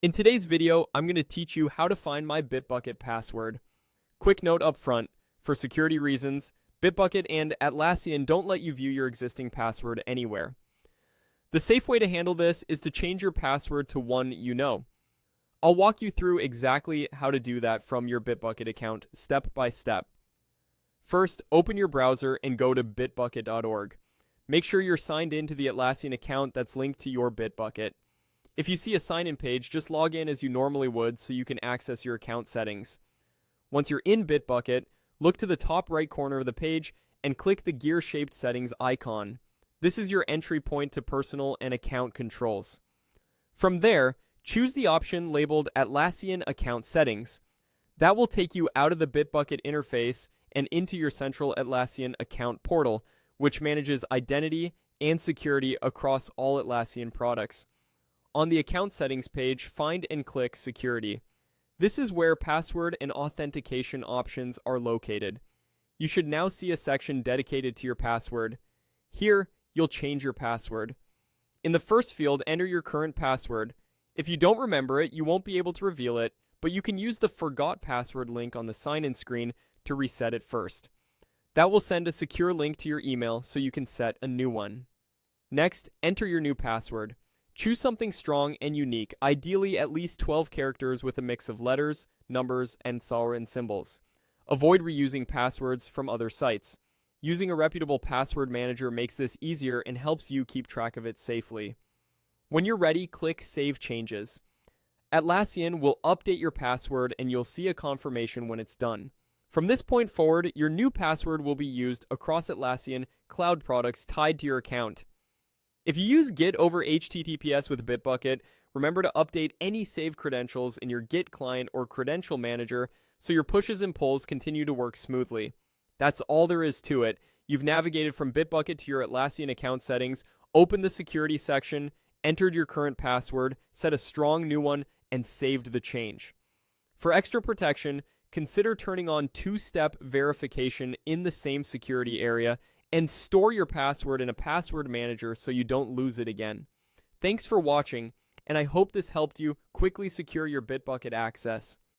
In today's video, I'm going to teach you how to find my Bitbucket password. Quick note up front, for security reasons, Bitbucket and Atlassian don't let you view your existing password anywhere. The safe way to handle this is to change your password to one you know. I'll walk you through exactly how to do that from your Bitbucket account step by step. First, open your browser and go to bitbucket.org. Make sure you're signed in to the Atlassian account that's linked to your Bitbucket. If you see a sign-in page, just log in as you normally would so you can access your account settings. Once you're in Bitbucket, look to the top right corner of the page and click the gear-shaped settings icon. This is your entry point to personal and account controls. From there, choose the option labeled Atlassian Account Settings. That will take you out of the Bitbucket interface and into your central Atlassian account portal, which manages identity and security across all Atlassian products. On the account settings page, find and click Security. This is where password and authentication options are located. You should now see a section dedicated to your password. Here, you'll change your password. In the first field, enter your current password. If you don't remember it, you won't be able to reveal it, but you can use the Forgot Password link on the sign-in screen to reset it first. That will send a secure link to your email so you can set a new one. Next, enter your new password. Choose something strong and unique, ideally at least 12 characters with a mix of letters, numbers, and sovereign symbols. Avoid reusing passwords from other sites. Using a reputable password manager makes this easier and helps you keep track of it safely. When you're ready, click Save Changes. Atlassian will update your password and you'll see a confirmation when it's done. From this point forward, your new password will be used across Atlassian cloud products tied to your account. If you use Git over HTTPS with Bitbucket, remember to update any saved credentials in your Git client or credential manager so your pushes and pulls continue to work smoothly. That's all there is to it. You've navigated from Bitbucket to your Atlassian account settings, opened the security section, entered your current password, set a strong new one, and saved the change. For extra protection, consider turning on two-step verification in the same security area and store your password in a password manager so you don't lose it again. Thanks for watching, and I hope this helped you quickly secure your Bitbucket access.